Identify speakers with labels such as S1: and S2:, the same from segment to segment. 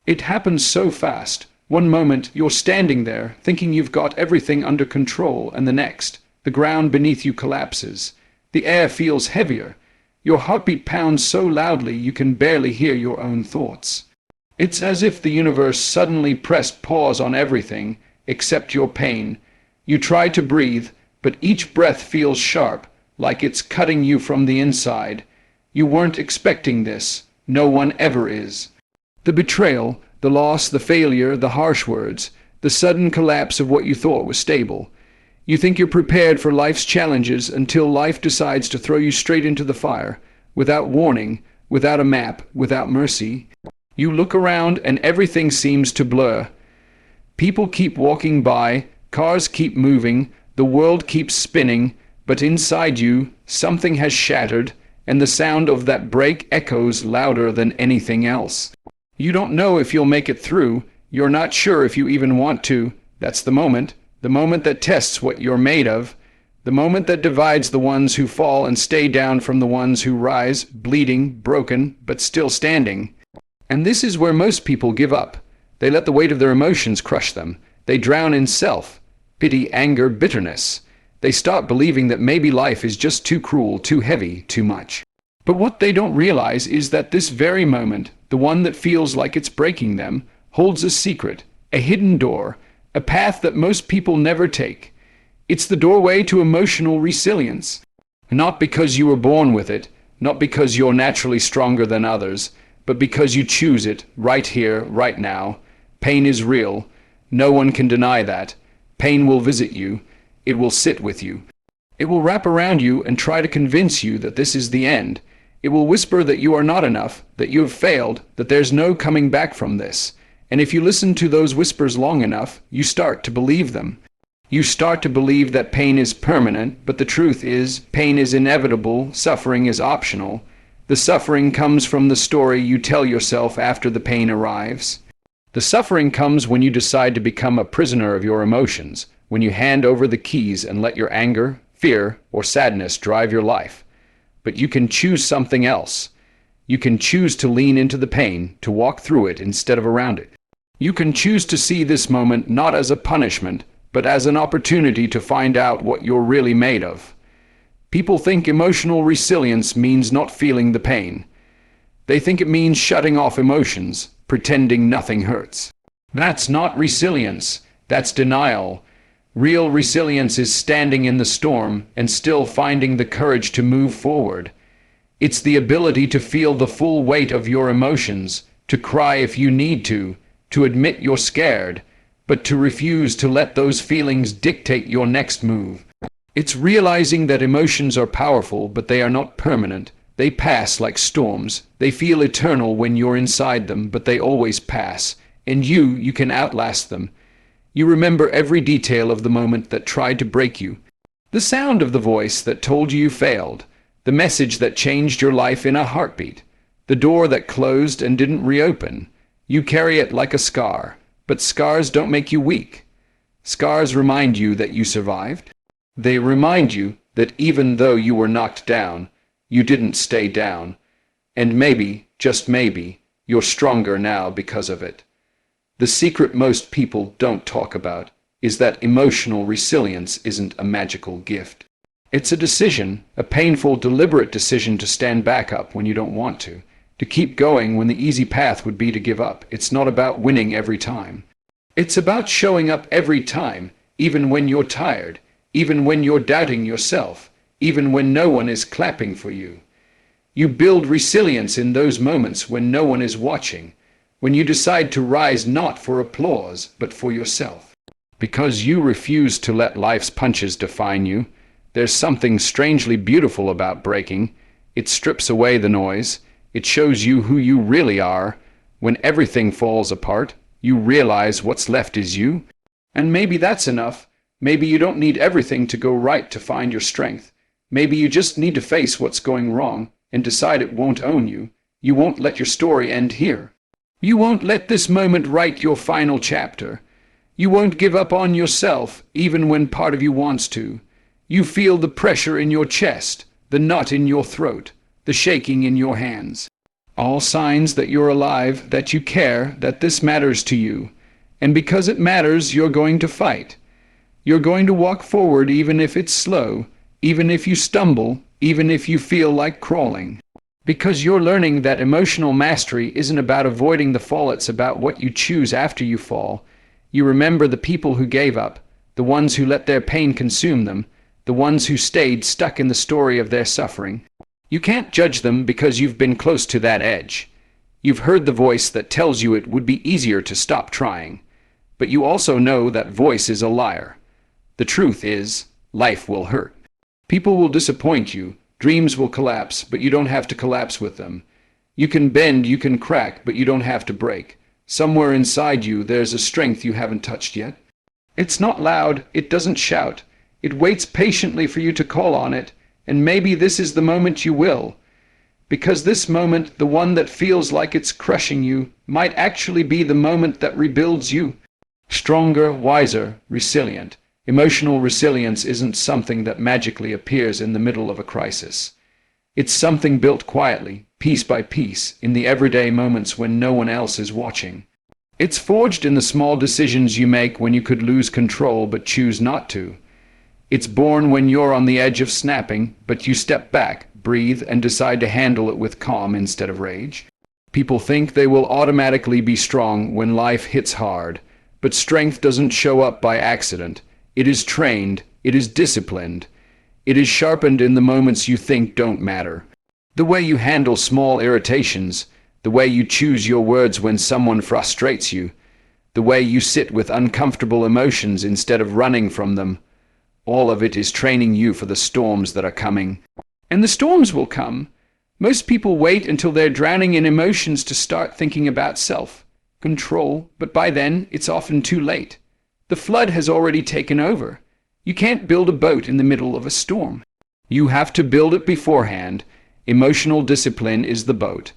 S1: It happens so fast. One moment you're standing there, thinking you've got everything under control, and the next, the ground beneath you collapses. The air feels heavier. Your heartbeat pounds so loudly you can barely hear your own thoughts. It's as if the universe suddenly pressed pause on everything except your pain. You try to breathe, but each breath feels sharp, like it's cutting you from the inside. You weren't expecting this. No one ever is. The betrayal, the loss, the failure, the harsh words, the sudden collapse of what you thought was stable. You think you're prepared for life's challenges until life decides to throw you straight into the fire, without warning, without a map, without mercy. You look around and everything seems to blur. People keep walking by, cars keep moving, the world keeps spinning, but inside you, something has shattered, and the sound of that break echoes louder than anything else. You don't know if you'll make it through. You're not sure if you even want to. That's the moment that tests what you're made of, the moment that divides the ones who fall and stay down from the ones who rise, bleeding, broken, but still standing. And this is where most people give up. They let the weight of their emotions crush them. They drown in self, pity, anger, bitterness. They stop believing that maybe life is just too cruel, too heavy, too much. But what they don't realize is that this very moment, the one that feels like it's breaking them, holds a secret, a hidden door, a path that most people never take. It's the doorway to emotional resilience. Not because you were born with it, not because you're naturally stronger than others, but because you choose it right here, right now. Pain is real. No one can deny that. Pain will visit you. It will sit with you. It will wrap around you and try to convince you that this is the end. It will whisper that you are not enough, that you have failed, that there's no coming back from this. And if you listen to those whispers long enough, you start to believe them. You start to believe that pain is permanent, but the truth is, pain is inevitable, suffering is optional. The suffering comes from the story you tell yourself after the pain arrives. The suffering comes when you decide to become a prisoner of your emotions, when you hand over the keys and let your anger, fear, or sadness drive your life. But you can choose something else. You can choose to lean into the pain, to walk through it instead of around it. You can choose to see this moment not as a punishment, but as an opportunity to find out what you're really made of. People think emotional resilience means not feeling the pain. They think it means shutting off emotions, pretending nothing hurts. That's not resilience. That's denial. Real resilience is standing in the storm and still finding the courage to move forward. It's the ability to feel the full weight of your emotions, to cry if you need to admit you're scared, but to refuse to let those feelings dictate your next move. It's realizing that emotions are powerful, but they are not permanent. They pass like storms. They feel eternal when you're inside them, but they always pass. And you can outlast them. You remember every detail of the moment that tried to break you. The sound of the voice that told you failed. The message that changed your life in a heartbeat. The door that closed and didn't reopen. You carry it like a scar. But scars don't make you weak. Scars remind you that you survived. They remind you that even though you were knocked down, you didn't stay down. And maybe, just maybe, you're stronger now because of it. The secret most people don't talk about is that emotional resilience isn't a magical gift. It's a decision, a painful, deliberate decision to stand back up when you don't want to keep going when the easy path would be to give up. It's not about winning every time. It's about showing up every time, even when you're tired, even when you're doubting yourself, even when no one is clapping for you. You build resilience in those moments when no one is watching, when you decide to rise not for applause, but for yourself. Because you refuse to let life's punches define you. There's something strangely beautiful about breaking. It strips away the noise. It shows you who you really are. When everything falls apart, you realize what's left is you. And maybe that's enough. Maybe you don't need everything to go right to find your strength. Maybe you just need to face what's going wrong and decide it won't own you. You won't let your story end here. You won't let this moment write your final chapter. You won't give up on yourself, even when part of you wants to. You feel the pressure in your chest, the knot in your throat, the shaking in your hands. All signs that you're alive, that you care, that this matters to you. And because it matters, you're going to fight. You're going to walk forward even if it's slow, even if you stumble, even if you feel like crawling. Because you're learning that emotional mastery isn't about avoiding the fall, it's about what you choose after you fall. You remember the people who gave up, the ones who let their pain consume them, the ones who stayed stuck in the story of their suffering. You can't judge them because you've been close to that edge. You've heard the voice that tells you it would be easier to stop trying. But you also know that voice is a liar. The truth is, life will hurt. People will disappoint you, dreams will collapse, but you don't have to collapse with them. You can bend, you can crack, but you don't have to break. Somewhere inside you, there's a strength you haven't touched yet. It's not loud, it doesn't shout. It waits patiently for you to call on it, and maybe this is the moment you will. Because this moment, the one that feels like it's crushing you, might actually be the moment that rebuilds you. Stronger, wiser, resilient. Emotional resilience isn't something that magically appears in the middle of a crisis. It's something built quietly, piece by piece, in the everyday moments when no one else is watching. It's forged in the small decisions you make when you could lose control but choose not to. It's born when you're on the edge of snapping, but you step back, breathe, and decide to handle it with calm instead of rage. People think they will automatically be strong when life hits hard, but strength doesn't show up by accident. It is trained, it is disciplined, it is sharpened in the moments you think don't matter. The way you handle small irritations, the way you choose your words when someone frustrates you, the way you sit with uncomfortable emotions instead of running from them, all of it is training you for the storms that are coming. And the storms will come. Most people wait until they're drowning in emotions to start thinking about self-control, but by then it's often too late. The flood has already taken over. You can't build a boat in the middle of a storm. You have to build it beforehand. Emotional discipline is the boat.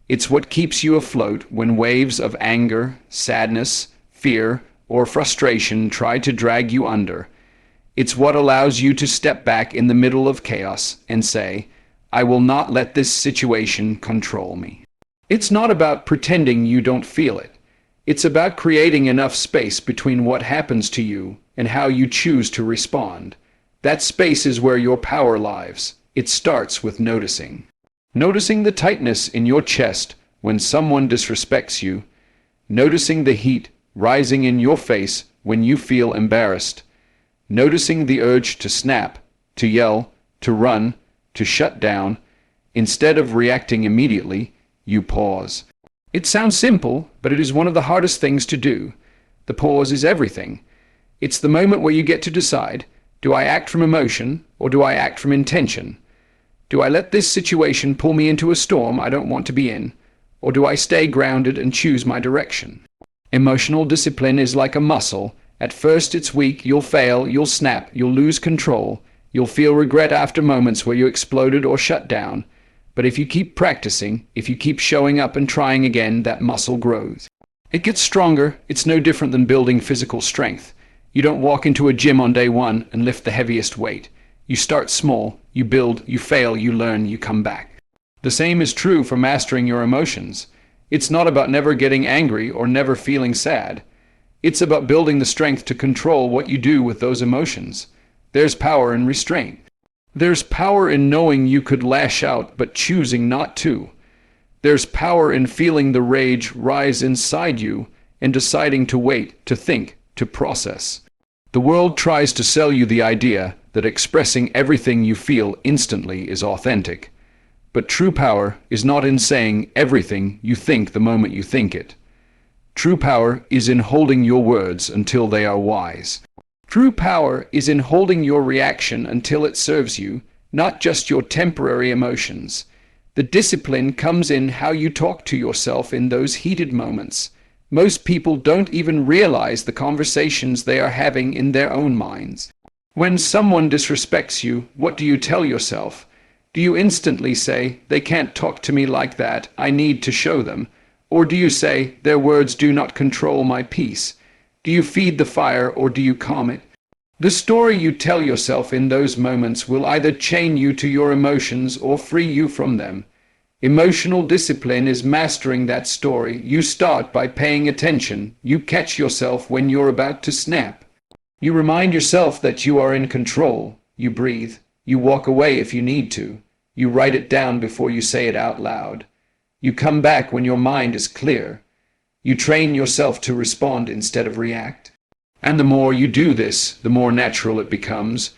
S1: It's what keeps you afloat when waves of anger, sadness, fear, or frustration try to drag you under. It's what allows you to step back in the middle of chaos and say, I will not let this situation control me. It's not about pretending you don't feel it. It's about creating enough space between what happens to you and how you choose to respond. That space is where your power lies. It starts with noticing. Noticing the tightness in your chest when someone disrespects you. Noticing the heat rising in your face when you feel embarrassed. Noticing the urge to snap, to yell, to run, to shut down. Instead of reacting immediately, you pause. It sounds simple, but it is one of the hardest things to do. The pause is everything. It's the moment where you get to decide, do I act from emotion or do I act from intention? Do I let this situation pull me into a storm I don't want to be in, or do I stay grounded and choose my direction? Emotional discipline is like a muscle. At first it's weak, you'll fail, you'll snap, you'll lose control, you'll feel regret after moments where you exploded or shut down. But if you keep practicing, if you keep showing up and trying again, that muscle grows. It gets stronger. It's no different than building physical strength. You don't walk into a gym on day one and lift the heaviest weight. You start small, you build, you fail, you learn, you come back. The same is true for mastering your emotions. It's not about never getting angry or never feeling sad. It's about building the strength to control what you do with those emotions. There's power in restraint. There's power in knowing you could lash out but choosing not to. There's power in feeling the rage rise inside you and deciding to wait, to think, to process. The world tries to sell you the idea that expressing everything you feel instantly is authentic. But true power is not in saying everything you think the moment you think it. True power is in holding your words until they are wise. True power is in holding your reaction until it serves you, not just your temporary emotions. The discipline comes in how you talk to yourself in those heated moments. Most people don't even realize the conversations they are having in their own minds. When someone disrespects you, what do you tell yourself? Do you instantly say, they can't talk to me like that, I need to show them? Or do you say, their words do not control my peace? Do you feed the fire or do you calm it? The story you tell yourself in those moments will either chain you to your emotions or free you from them. Emotional discipline is mastering that story. You start by paying attention. You catch yourself when you're about to snap. You remind yourself that you are in control. You breathe. You walk away if you need to. You write it down before you say it out loud. You come back when your mind is clear. You train yourself to respond instead of react. And the more you do this, the more natural it becomes.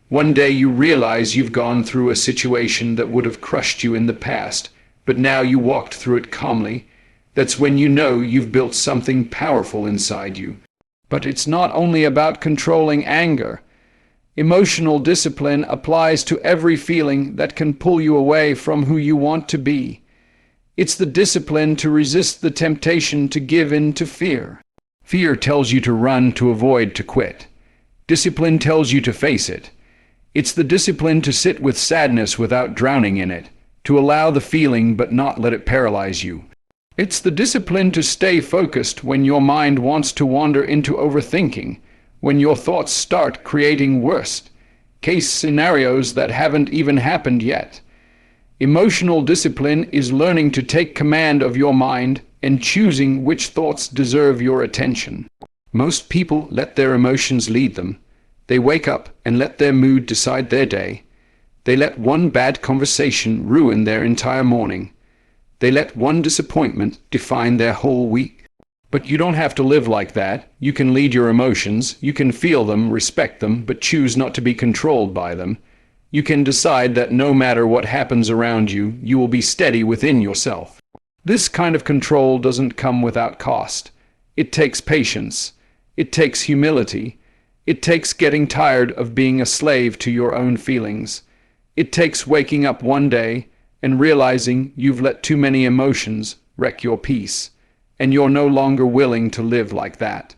S1: One day you realize you've gone through a situation that would have crushed you in the past, but now you walked through it calmly. That's when you know you've built something powerful inside you. But it's not only about controlling anger. Emotional discipline applies to every feeling that can pull you away from who you want to be. It's the discipline to resist the temptation to give in to fear. Fear tells you to run, to avoid, to quit. Discipline tells you to face it. It's the discipline to sit with sadness without drowning in it, to allow the feeling but not let it paralyze you. It's the discipline to stay focused when your mind wants to wander into overthinking, when your thoughts start creating worst-case scenarios that haven't even happened yet. Emotional discipline is learning to take command of your mind and choosing which thoughts deserve your attention. Most people let their emotions lead them. They wake up and let their mood decide their day. They let one bad conversation ruin their entire morning. They let one disappointment define their whole week. But you don't have to live like that. You can lead your emotions. You can feel them, respect them, but choose not to be controlled by them. You can decide that no matter what happens around you, you will be steady within yourself. This kind of control doesn't come without cost. It takes patience. It takes humility. It takes getting tired of being a slave to your own feelings. It takes waking up one day and realizing you've let too many emotions wreck your peace, and you're no longer willing to live like that.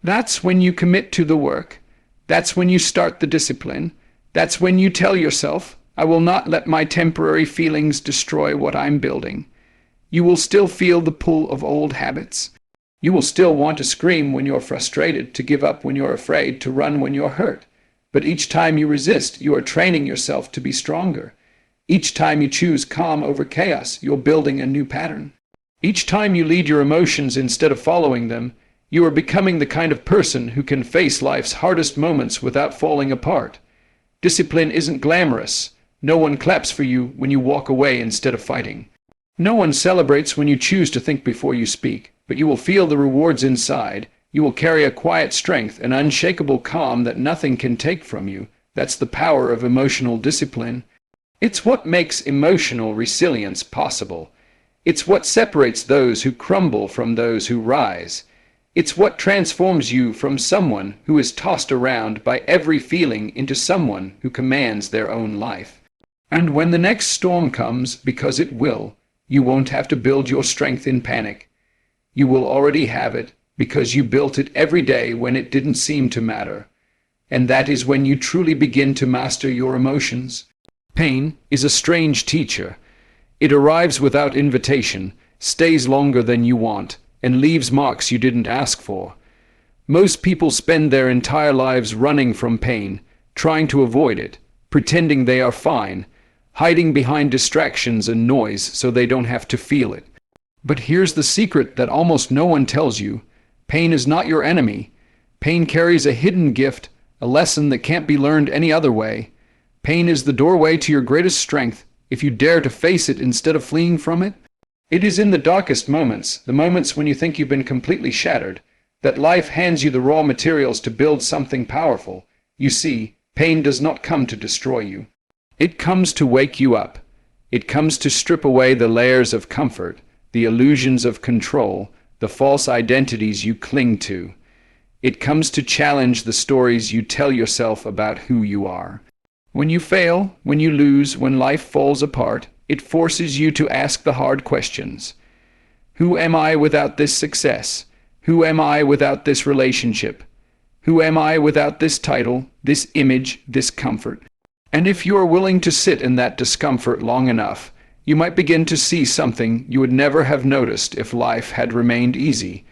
S1: That's when you commit to the work. That's when you start the discipline. That's when you tell yourself, I will not let my temporary feelings destroy what I'm building. You will still feel the pull of old habits. You will still want to scream when you're frustrated, to give up when you're afraid, to run when you're hurt. But each time you resist, you are training yourself to be stronger. Each time you choose calm over chaos, you're building a new pattern. Each time you lead your emotions instead of following them, you are becoming the kind of person who can face life's hardest moments without falling apart. Discipline isn't glamorous. No one claps for you when you walk away instead of fighting. No one celebrates when you choose to think before you speak, but you will feel the rewards inside. You will carry a quiet strength, an unshakable calm that nothing can take from you. That's the power of emotional discipline. It's what makes emotional resilience possible. It's what separates those who crumble from those who rise. It's what transforms you from someone who is tossed around by every feeling into someone who commands their own life. And when the next storm comes, because it will, you won't have to build your strength in panic. You will already have it, because you built it every day when it didn't seem to matter. And that is when you truly begin to master your emotions. Pain is a strange teacher. It arrives without invitation, stays longer than you want, and leaves marks you didn't ask for. Most people spend their entire lives running from pain, trying to avoid it, pretending they are fine, hiding behind distractions and noise so they don't have to feel it. But here's the secret that almost no one tells you. Pain is not your enemy. Pain carries a hidden gift, a lesson that can't be learned any other way. Pain is the doorway to your greatest strength, if you dare to face it instead of fleeing from it. It is in the darkest moments, the moments when you think you've been completely shattered, that life hands you the raw materials to build something powerful. You see, pain does not come to destroy you. It comes to wake you up. It comes to strip away the layers of comfort, the illusions of control, the false identities you cling to. It comes to challenge the stories you tell yourself about who you are. When you fail, when you lose, when life falls apart, it forces you to ask the hard questions. Who am I without this success? Who am I without this relationship? Who am I without this title, this image, this comfort? And if you are willing to sit in that discomfort long enough, you might begin to see something you would never have noticed if life had remained easy.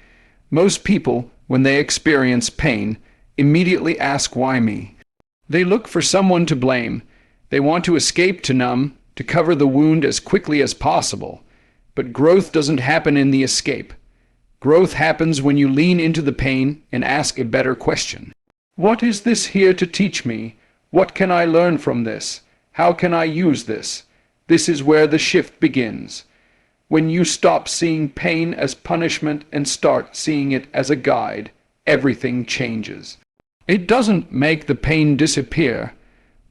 S1: Most people, when they experience pain, immediately ask, why me? They look for someone to blame. They want to escape, to numb, to cover the wound as quickly as possible. But growth doesn't happen in the escape. Growth happens when you lean into the pain and ask a better question. What is this here to teach me? What can I learn from this? How can I use this? This is where the shift begins. When you stop seeing pain as punishment and start seeing it as a guide, everything changes. It doesn't make the pain disappear,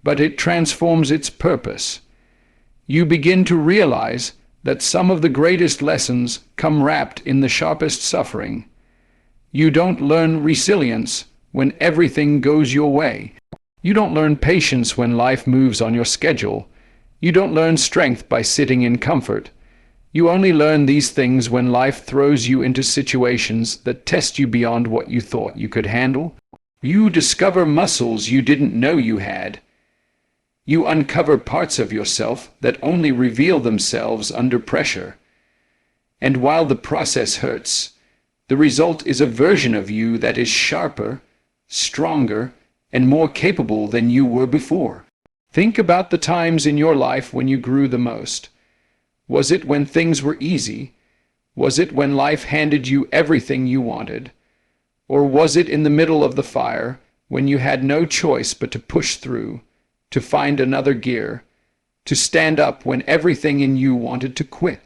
S1: but it transforms its purpose. You begin to realize that some of the greatest lessons come wrapped in the sharpest suffering. You don't learn resilience when everything goes your way. You don't learn patience when life moves on your schedule. You don't learn strength by sitting in comfort. You only learn these things when life throws you into situations that test you beyond what you thought you could handle. You discover muscles you didn't know you had. You uncover parts of yourself that only reveal themselves under pressure. And while the process hurts, the result is a version of you that is sharper, stronger, and more capable than you were before. Think about the times in your life when you grew the most. Was it when things were easy? Was it when life handed you everything you wanted? Or was it in the middle of the fire, when you had no choice but to push through, to find another gear, to stand up when everything in you wanted to quit?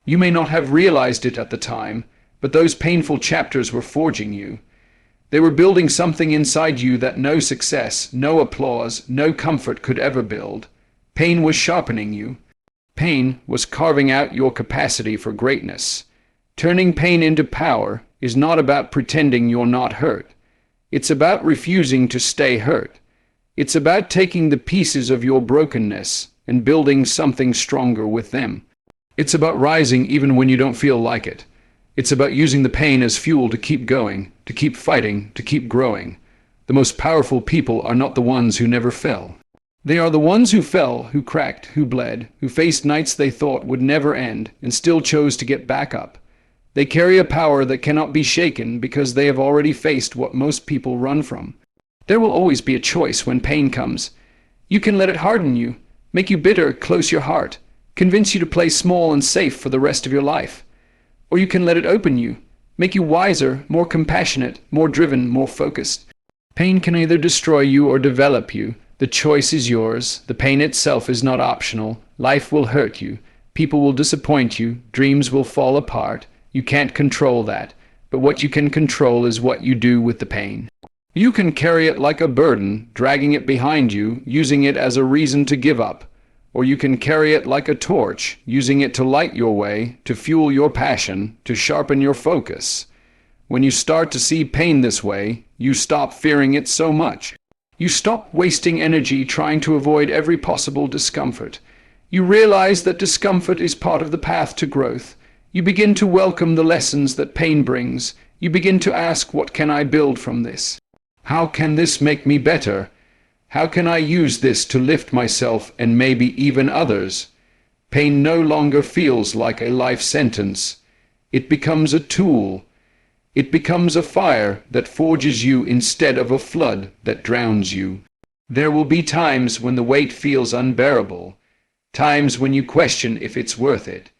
S1: You may not have realized it at the time, but those painful chapters were forging you. They were building something inside you that no success, no applause, no comfort could ever build. Pain was sharpening you. Pain was carving out your capacity for greatness. Turning pain into power is not about pretending you're not hurt. It's about refusing to stay hurt. It's about taking the pieces of your brokenness and building something stronger with them. It's about rising even when you don't feel like it. It's about using the pain as fuel to keep going, to keep fighting, to keep growing. The most powerful people are not the ones who never fell. They are the ones who fell, who cracked, who bled, who faced nights they thought would never end and still chose to get back up. They carry a power that cannot be shaken because they have already faced what most people run from. There will always be a choice when pain comes. You can let it harden you, make you bitter, close your heart, convince you to play small and safe for the rest of your life. Or you can let it open you, make you wiser, more compassionate, more driven, more focused. Pain can either destroy you or develop you. The choice is yours. The pain itself is not optional. Life will hurt you. People will disappoint you. Dreams will fall apart. You can't control that. But what you can control is what you do with the pain. You can carry it like a burden, dragging it behind you, using it as a reason to give up. Or you can carry it like a torch, using it to light your way, to fuel your passion, to sharpen your focus. When you start to see pain this way, you stop fearing it so much. You stop wasting energy trying to avoid every possible discomfort. You realize that discomfort is part of the path to growth. You begin to welcome the lessons that pain brings. You begin to ask, what can I build from this? How can this make me better? How can I use this to lift myself and maybe even others? Pain no longer feels like a life sentence. It becomes a tool. It becomes a fire that forges you instead of a flood that drowns you. There will be times when the weight feels unbearable, times when you question if it's worth it,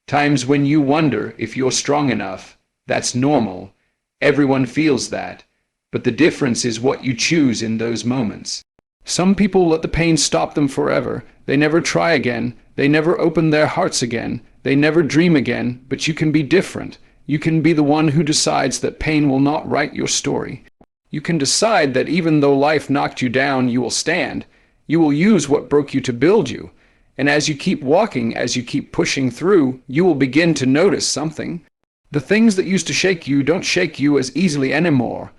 S1: times when you wonder if you're strong enough. That's normal. Everyone feels that. But the difference is what you choose in those moments. Some people let the pain stop them forever. They never try again. They never open their hearts again. They never dream again. But you can be different. You can be the one who decides that pain will not write your story. You can decide that even though life knocked you down, you will stand. You will use what broke you to build you. And as you keep walking, as you keep pushing through, you will begin to notice something. The things that used to shake you don't shake you as easily anymore.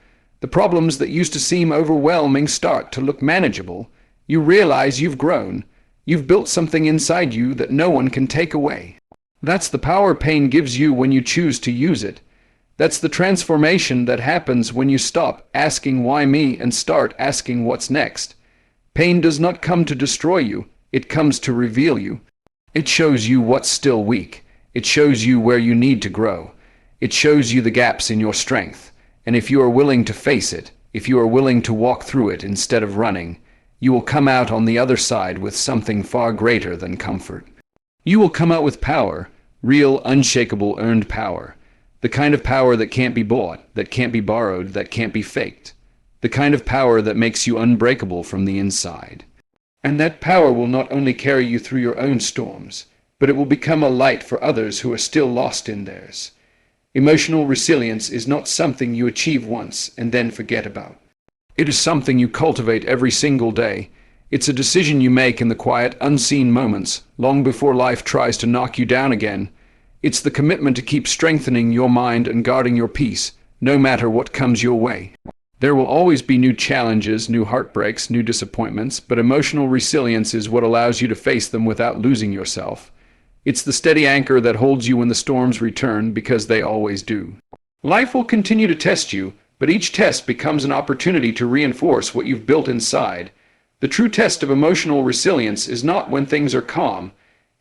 S1: The problems that used to seem overwhelming start to look manageable. You realize you've grown. You've built something inside you that no one can take away. That's the power pain gives you when you choose to use it. That's the transformation that happens when you stop asking why me and start asking what's next. Pain does not come to destroy you. It comes to reveal you. It shows you what's still weak. It shows you where you need to grow. It shows you the gaps in your strength. And if you are willing to face it, if you are willing to walk through it instead of running, you will come out on the other side with something far greater than comfort. You will come out with power, real, unshakable, earned power. The kind of power that can't be bought, that can't be borrowed, that can't be faked. The kind of power that makes you unbreakable from the inside. And that power will not only carry you through your own storms, but it will become a light for others who are still lost in theirs. Emotional resilience is not something you achieve once and then forget about. It is something you cultivate every single day. It's a decision you make in the quiet, unseen moments, long before life tries to knock you down again. It's the commitment to keep strengthening your mind and guarding your peace, no matter what comes your way. There will always be new challenges, new heartbreaks, new disappointments, but emotional resilience is what allows you to face them without losing yourself. It's the steady anchor that holds you when the storms return, because they always do. Life will continue to test you, but each test becomes an opportunity to reinforce what you've built inside. The true test of emotional resilience is not when things are calm.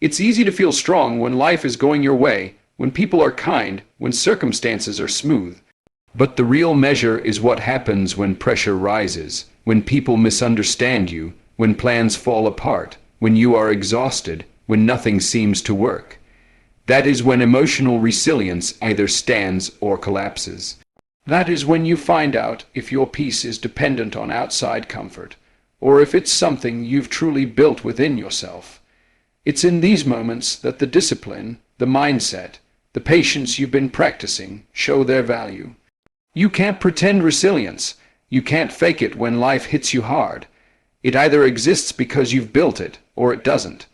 S1: It's easy to feel strong when life is going your way, when people are kind, when circumstances are smooth. But the real measure is what happens when pressure rises, when people misunderstand you, when plans fall apart, when you are exhausted, when nothing seems to work. That is when emotional resilience either stands or collapses. That is when you find out if your peace is dependent on outside comfort, or if it's something you've truly built within yourself. It's in these moments that the discipline, the mindset, the patience you've been practicing show their value. You can't pretend resilience. You can't fake it when life hits you hard. It either exists because you've built it, or it doesn't.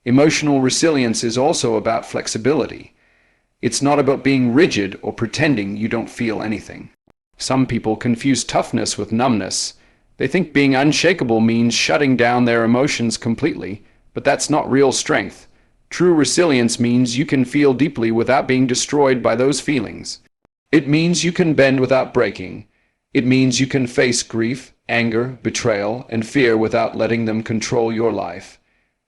S1: Emotional resilience is also about flexibility. It's not about being rigid or pretending you don't feel anything. Some people confuse toughness with numbness. They think being unshakable means shutting down their emotions completely, but that's not real strength. True resilience means you can feel deeply without being destroyed by those feelings. It means you can bend without breaking. It means you can face grief, anger, betrayal, and fear without letting them control your life.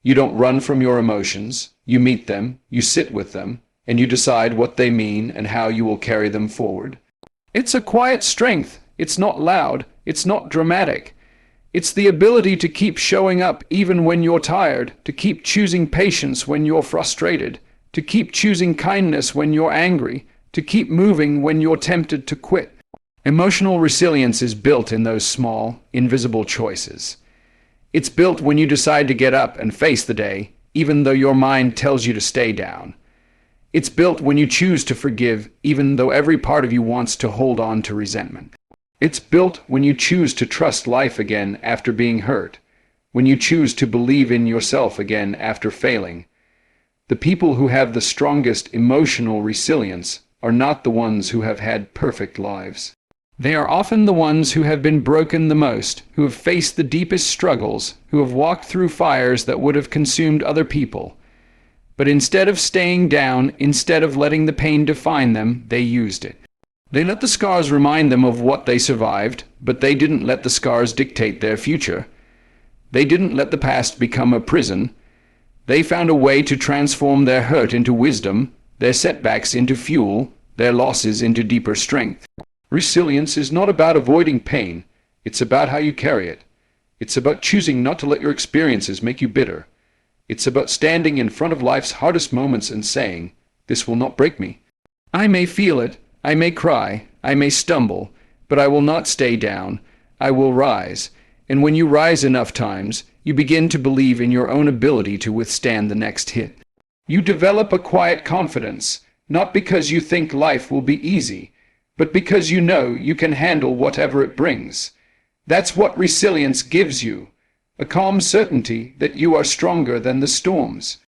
S1: You don't run from your emotions. You meet them, you sit with them, and you decide what they mean and how you will carry them forward. It's a quiet strength. It's not loud. It's not dramatic. It's the ability to keep showing up even when you're tired, to keep choosing patience when you're frustrated, to keep choosing kindness when you're angry, to keep moving when you're tempted to quit. Emotional resilience is built in those small, invisible choices. It's built when you decide to get up and face the day, even though your mind tells you to stay down. It's built when you choose to forgive, even though every part of you wants to hold on to resentment. It's built when you choose to trust life again after being hurt, when you choose to believe in yourself again after failing. The people who have the strongest emotional resilience are not the ones who have had perfect lives. They are often the ones who have been broken the most, who have faced the deepest struggles, who have walked through fires that would have consumed other people. But instead of staying down, instead of letting the pain define them, they used it. They let the scars remind them of what they survived, but they didn't let the scars dictate their future. They didn't let the past become a prison. They found a way to transform their hurt into wisdom, their setbacks into fuel, their losses into deeper strength. Resilience is not about avoiding pain. It's about how you carry it. It's about choosing not to let your experiences make you bitter. It's about standing in front of life's hardest moments and saying, "This will not break me. I may feel it, I may cry, I may stumble, but I will not stay down. I will rise." And when you rise enough times, you begin to believe in your own ability to withstand the next hit. You develop a quiet confidence, not because you think life will be easy, but because you know you can handle whatever it brings. That's what resilience gives you, a calm certainty that you are stronger than the storms.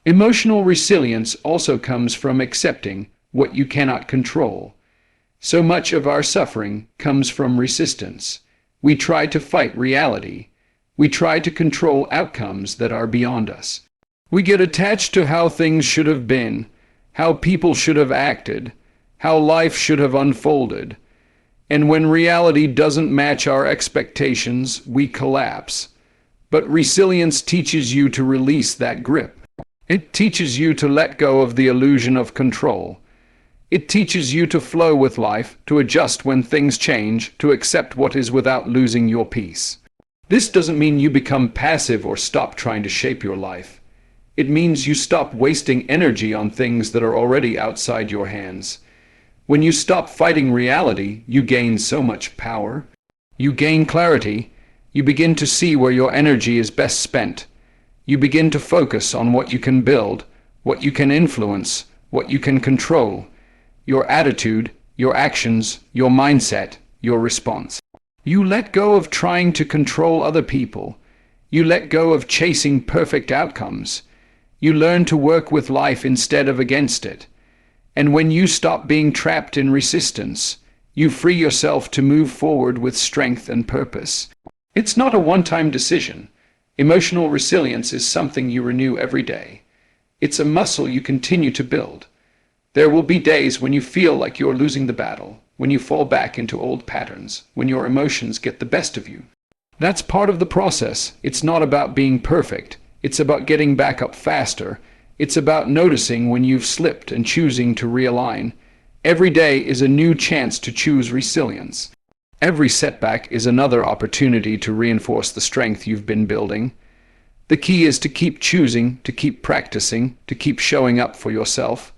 S1: Emotional resilience also comes from accepting what you cannot control. So much of our suffering comes from resistance. We try to fight reality. We try to control outcomes that are beyond us. We get attached to how things should have been, how people should have acted, how life should have unfolded. And when reality doesn't match our expectations, we collapse. But resilience teaches you to release that grip. It teaches you to let go of the illusion of control. It teaches you to flow with life, to adjust when things change, to accept what is without losing your peace. This doesn't mean you become passive or stop trying to shape your life. It means you stop wasting energy on things that are already outside your hands. When you stop fighting reality, you gain so much power. You gain clarity. You begin to see where your energy is best spent. You begin to focus on what you can build, what you can influence, what you can control. Your attitude, your actions, your mindset, your response. You let go of trying to control other people. You let go of chasing perfect outcomes. You learn to work with life instead of against it. And when you stop being trapped in resistance, you free yourself to move forward with strength and purpose. It's not a one-time decision. Emotional resilience is something you renew every day. It's a muscle you continue to build. There will be days when you feel like you're losing the battle, when you fall back into old patterns, when your emotions get the best of you. That's part of the process. It's not about being perfect. It's about getting back up faster. It's about noticing when you've slipped and choosing to realign. Every day is a new chance to choose resilience. Every setback is another opportunity to reinforce the strength you've been building. The key is to keep choosing, to keep practicing, to keep showing up for yourself.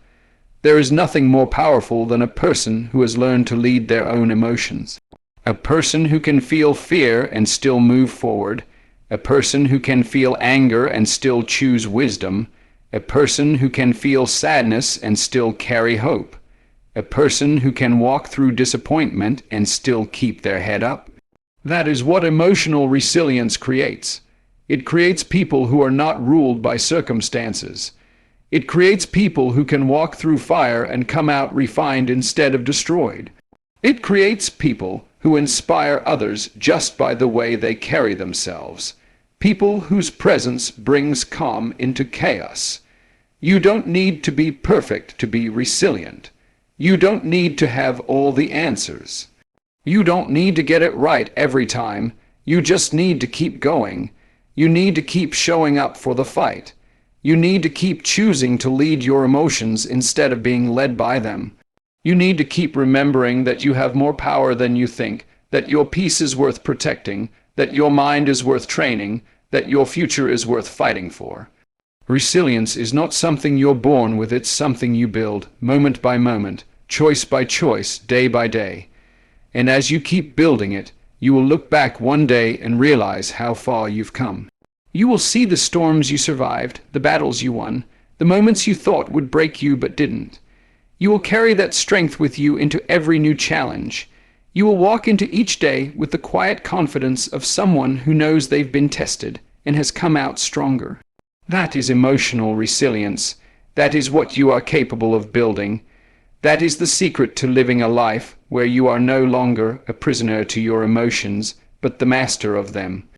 S1: There is nothing more powerful than a person who has learned to lead their own emotions. A person who can feel fear and still move forward. A person who can feel anger and still choose wisdom. A person who can feel sadness and still carry hope. A person who can walk through disappointment and still keep their head up. That is what emotional resilience creates. It creates people who are not ruled by circumstances. It creates people who can walk through fire and come out refined instead of destroyed. It creates people who inspire others just by the way they carry themselves. People whose presence brings calm into chaos. You don't need to be perfect to be resilient. You don't need to have all the answers. You don't need to get it right every time. You just need to keep going. You need to keep showing up for the fight. You need to keep choosing to lead your emotions instead of being led by them. You need to keep remembering that you have more power than you think, that your peace is worth protecting, that your mind is worth training, that your future is worth fighting for. Resilience is not something you're born with, it's something you build, moment by moment, choice by choice, day by day. And as you keep building it, you will look back one day and realize how far you've come. You will see the storms you survived, the battles you won, the moments you thought would break you but didn't. You will carry that strength with you into every new challenge. You will walk into each day with the quiet confidence of someone who knows they've been tested and has come out stronger. That is emotional resilience. That is what you are capable of building. That is the secret to living a life where you are no longer a prisoner to your emotions, but the master of them.